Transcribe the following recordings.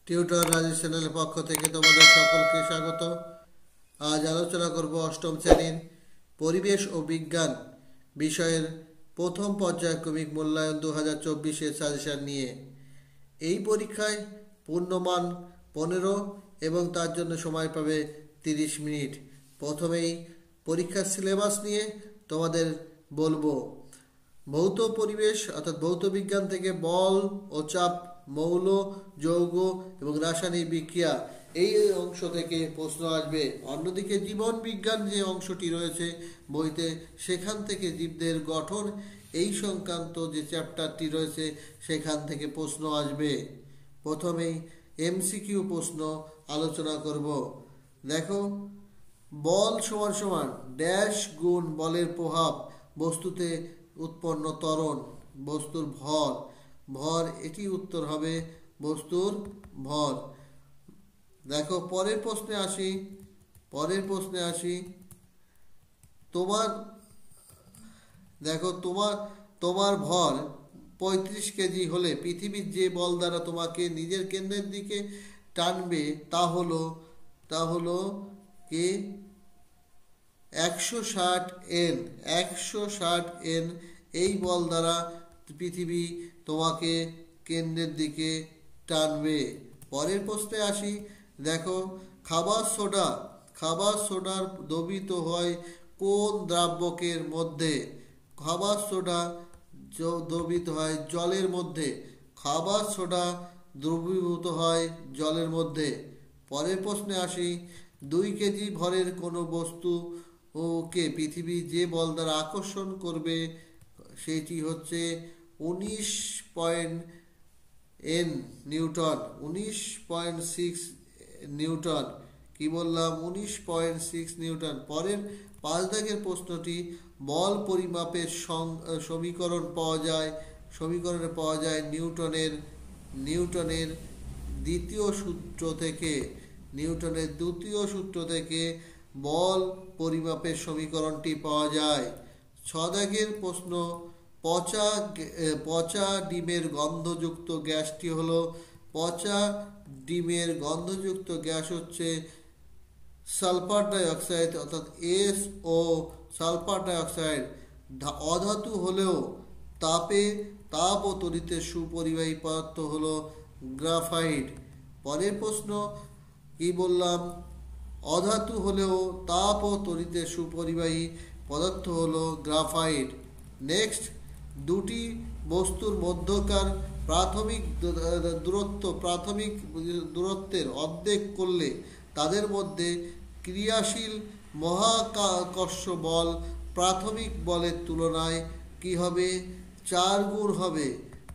Tutor Rajesh চ্যানেলের পক্ষ থেকে তোমাদের সকলকে স্বাগত। আজ আলোচনা করব অষ্টম শ্রেণীর পরিবেশ ও বিজ্ঞান বিষয়ের প্রথম পর্যায়ক্রমিক মূল্যায়ন 2024-এর সাজেশন নিয়ে। এই পরীক্ষায় পূর্ণমান 15 এবং তার জন্য সময় পাবে 30 মিনিট। প্রথমেই পরীক্ষার সিলেবাস নিয়ে তোমাদের বলবো। ভৌত পরিবেশ অর্থাৎ ভৌত বিজ্ঞান থেকে বল ও চাপ, মৌল, যৌগ এবং রাসায়নিক বিক্রিয়া এই অংশ থেকে প্রশ্ন আসবে। অন্যদিকে জীবন বিজ্ঞান যে অংশটি রয়েছে বইতে, সেখান থেকে জীবদের গঠন এই সংক্রান্ত যে চ্যাপ্টারটি রয়েছে সেখান থেকে প্রশ্ন আসবে। প্রথমেই এমসিকিউ প্রশ্ন আলোচনা করব। দেখো, বল সমান সমান ড্যাশ গুণ বলের প্রভাব বস্তুতে উৎপন্ন ত্বরণ, বস্তুর ভর। ভর এটি উত্তর হবে বস্তুর ভর। দেখো পরের প্রশ্নে আসি। তোমার দেখো তোমার ভর 35 কেজি হলে পৃথিবীর যে বল দ্বারা তোমাকে নিজের কেন্দ্রের দিকে টানবে তা হলো কি 160 N। 160 N এই বল দ্বারা পৃথিবী তোমাকে কেন্দ্রের দিকে টানবে। পরের প্রশ্নে আসি। দেখো, খাবার সোডার দ্রবীভূত হয় কোন দ্রাবকের মধ্যে? খাবার সোডা দ্রবীভূত হয় জলের মধ্যে। খাবার সোডা দ্রবীভূত হয় জলের মধ্যে। পরের প্রশ্নে আসি। 2 কেজি ভরের কোনো বস্তু ওকে পৃথিবী যে বল দ্বারা আকর্ষণ করবে সেটি হচ্ছে 19 নিউটন। 19.6 নিউটন। কি বললাম? 19.6 নিউটন। পরের 5 দাগের প্রশ্নটি, বল পরিমাপের সমীকরণে পাওয়া যায় নিউটনের দ্বিতীয় সূত্র থেকে বল পরিমাপের সমীকরণটি পাওয়া যায়। 6 দাগের প্রশ্ন, পচা ডিমের গন্ধযুক্ত গ্যাসটি হলো, পচা ডিমের গন্ধযুক্ত গ্যাস হচ্ছে সালফার ডাইঅক্সাইড অর্থাৎ SO সালফার ডাইঅক্সাইড। অধাতু হলেও তাপ ও তড়িতের সুপরিবাহী পদার্থ হলো গ্রাফাইট। পরের প্রশ্ন কি বললাম? অধাতু হলেও তাপ ও তড়িতের সুপরিবাহী পদার্থ হলো গ্রাফাইট। নেক্সট, দুটি বস্তুর মধ্যকার প্রাথমিক দূরত্বের অর্ধেক করলে তাদের মধ্যে ক্রিয়াশীল মহাকর্ষ বল প্রাথমিক বলের তুলনায় কি হবে? 4 গুণ হবে।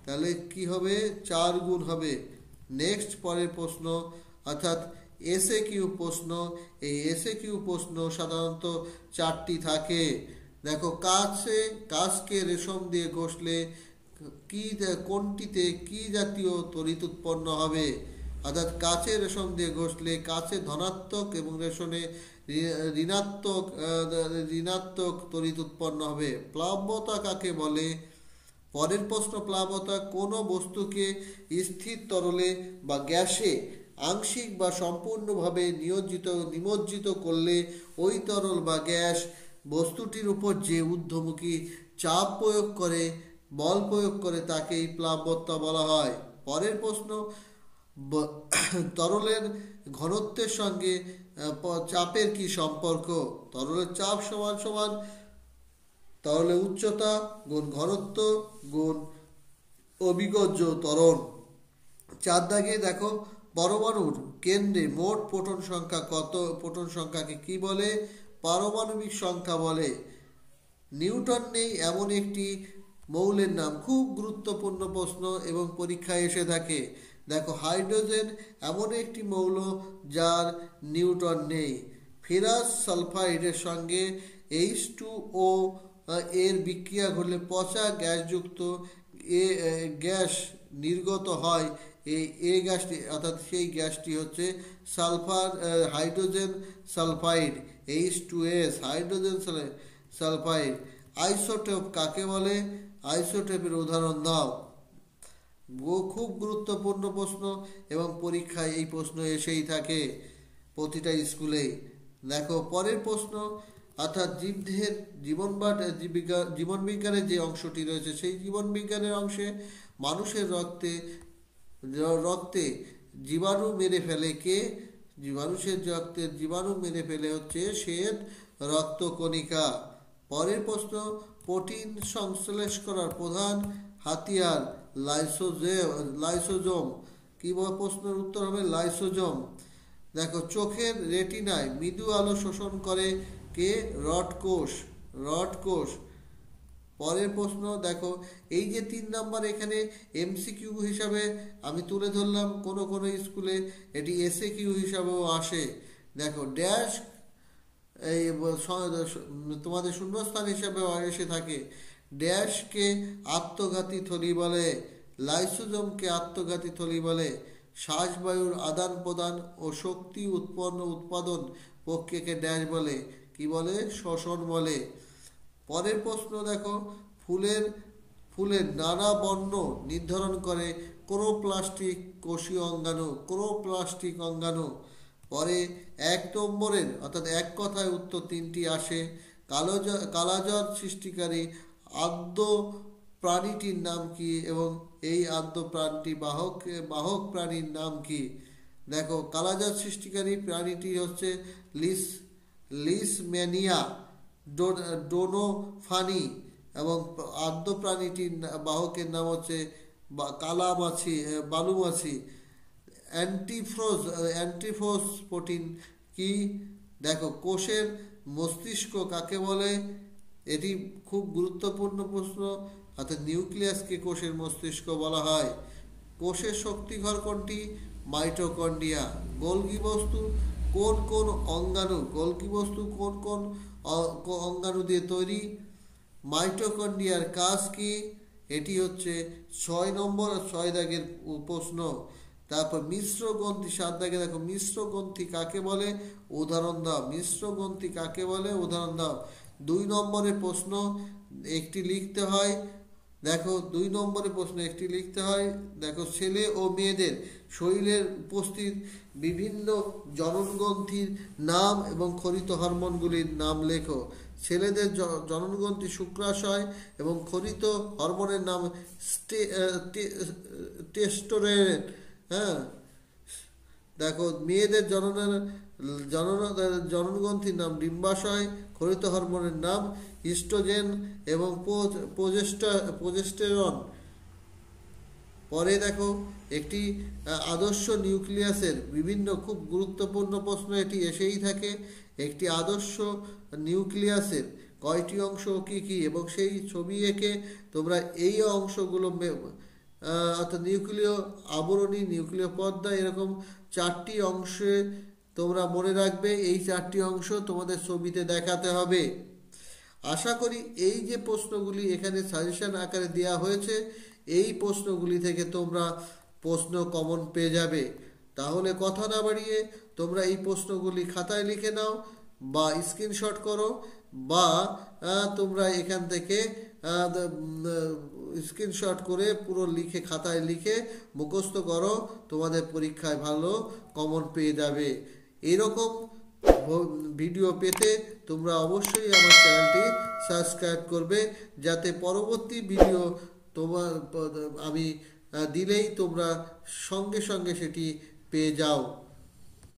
তাহলে কি হবে? 4 গুণ হবে। নেক্সট, পরের প্রশ্ন অর্থাৎ এসএকিউ প্রশ্ন। এই এসএকিউ প্রশ্ন সাধারণত 4টি থাকে। দেখো, কাচকে রেশম দিয়ে ঘষলে কোনটিতে কি জাতীয় তড়িৎ উৎপন্ন হবে? অর্থাৎ কাচে রেশম দিয়ে ঘষলে কাচে ধনাত্মক এবং রেশমে ঋণাত্মক তড়িৎ উৎপন্ন হবে। প্লাবনতা কাকে বলে? পরের প্রশ্ন, প্লাবনতা কোনো বস্তুকে স্থির তরলে বা গ্যাসে আংশিক বা সম্পূর্ণভাবে নিমজ্জিত করলে ওই তরল বা গ্যাস বস্তুটির উপর যে ঊর্ধ্বমুখী চাপ বল প্রয়োগ করে তাকেই প্লাবনতা বলা হয়। পরের প্রশ্ন, তরলের ঘনত্বের সঙ্গে চাপের কি সম্পর্ক? তরলের চাপ সমান সমান তরলের উচ্চতা গুণ ঘনত্ব গুণ অভিগজ্য ত্বরণ। 4 দাগে দেখো, পরমাণুর কেন্দ্রে মোট প্রোটন সংখ্যা কত? প্রোটন সংখ্যাকে কি বলে? পারমাণবিক সংখ্যা বলে। নিউটন নেই এমন একটি মৌলের নাম। খুব গুরুত্বপূর্ণ প্রশ্ন এবং পরীক্ষায় এসে থাকে। দেখো, হাইড্রোজেন এমন একটি মৌল যার নিউটন নেই। ফেরাস সালফাইডের সঙ্গে H2O এর বিক্রিয়া ঘটলে পচা গ্যাস নির্গত হয়। এই গ্যাসটি অর্থাৎ সেই গ্যাসটি হচ্ছে hydrogen sulphide, H2S hydrogen sulphide. Isotope কাকে বলে? আইসোটোপের উদাহরণ দাও। খুব গুরুত্বপূর্ণ প্রশ্ন এবং পরীক্ষায় এই প্রশ্ন এসেই থাকে প্রতিটা স্কুলে। দেখো পরের প্রশ্ন, অর্থাৎ জীবদেহের জীবন বিজ্ঞানের যে অংশটি রয়েছে সেই জীবন বিজ্ঞানের অংশে মানুষের রক্তে জীবাণু মেরে ফেলে কে? মানুষের রক্তের জীবাণু মেরে ফেলে হচ্ছে শ্বেত রক্তকণিকা। পরের প্রশ্ন, প্রোটিন সংশ্লেষ করার প্রধান হাতিয়ার লাইসোজোম। কি প্রশ্নের উত্তর হবে লাইসোজোম। দেখো চোখের রেটিনায় মৃদু আলো শোষণ করে কে? রড কোষ। পরের প্রশ্ন দেখো, এই যে 3 নম্বর এখানে এমসিকিউ হিসাবে আমি তুলে ধরলাম, কোনো স্কুলে এটি এসএকিউ হিসাবেও আসে। দেখো ড্যাশ এই তোমাদের শূন্যস্থান হিসাবে এসে থাকে। ড্যাশকে আত্মঘাতী থলি বলে, লাইসোজোমকে আত্মঘাতী থলি বলে। শ্বাসবায়ুর আদান প্রদান ও শক্তি উৎপাদন প্রক্রিয়াকে ড্যাশ বলে, কি বলে? শ্বসন বলে। পরের প্রশ্ন দেখো, ফুলের নানা বর্ণ নির্ধারণ করে ক্লোরোপ্লাস্টিক কোষীয় অঙ্গাণু। পরে 1 নম্বরের অর্থাৎ এক কথায় উত্তর 3টি আসে। কালাজ্বর সৃষ্টিকারী আদ্য প্রাণীটির নাম কি এবং এই আদ্য প্রাণীটি বাহক প্রাণীর নাম কি? দেখো কালাজ্বর সৃষ্টিকারী প্রাণীটি হচ্ছে লিসম্যানিয়া ডোনোফানি এবং আদ্য প্রাণীটির বাহকের নাম হচ্ছে বালুমাছি। অ্যান্টিফোস প্রোটিন কি? দেখো কোষের মস্তিষ্ক কাকে বলে? এটি খুব গুরুত্বপূর্ণ প্রশ্ন। অর্থাৎ নিউক্লিয়াসকে কোষের মস্তিষ্ক বলা হয়। কোষের শক্তিঘর কোনটি? মাইটোকন্ড্রিয়া। গোলগি বস্তু কোন অঙ্গাণু দিয়ে তৈরি? মাইটোকন্ড্রিয়ার কাজ কি? এটি হচ্ছে 6 নম্বর 6 দাগের প্রশ্ন। তারপর মিশ্র গ্রন্থি 7 দাগে দেখো মিশ্র গ্রন্থি কাকে বলে? উদাহরণ দাও। 2 নম্বরের প্রশ্ন একটি লিখতে হয়। দেখো 2 নম্বরের প্রশ্ন একটি লিখতে হয়। দেখো ছেলে ও মেয়েদের শরীরের উপস্থিত বিভিন্ন জননগ্রন্থির নাম এবং খরিত হরমোনগুলির নাম লেখো। ছেলেদের জননগ্রন্থি শুক্রাশয় এবং খরিত হরমোনের নাম টেস্টোস্টেরন। হ্যাঁ, দেখো মেয়েদের জননগ্রন্থির নাম ডিম্বাশয়, খরিত হরমোনের নাম ইস্ট্রোজেন এবং প্রোজেস্টেরন। পরে দেখো একটি আদর্শ নিউক্লিয়াসের বিভিন্ন খুব গুরুত্বপূর্ণ প্রশ্ন এটি এসেই থাকে। একটি আদর্শ নিউক্লিয়াসের কয়টি অংশ কি কি এবং সেই ছবি এঁকে তোমরা এই অংশগুলো অর্থাৎ নিউক্লিয় আবরণী, নিউক্লিয় পর্দা, এরকম 4টি অংশে তোমরা মনে রাখবে। এই 4টি অংশ তোমাদের ছবিতে দেখাতে হবে। আশা করি এই যে প্রশ্নগুলি এখানে সাজেশন আকারে দেওয়া হয়েছে এই প্রশ্নগুলি থেকে তোমরা প্রশ্ন কমন পেয়ে যাবে। তাহলে কথা না বাড়িয়ে তোমরা এই প্রশ্নগুলি খাতায় লিখে নাও বা স্ক্রিনশট করো বা তোমরা এখান থেকে স্ক্রিনশট করে পুরো খাতায় লিখে মুখস্থ করো। তোমাদের পরীক্ষায় ভালো কমন পেয়ে যাবে। এরকম ভিডিও পেতে তোমরা অবশ্যই আমার চ্যানেলটি সাবস্ক্রাইব করবে, যাতে পরবর্তী ভিডিও আমি দিলেই তোমরা সঙ্গে সঙ্গে সেটি পেয়ে যাও।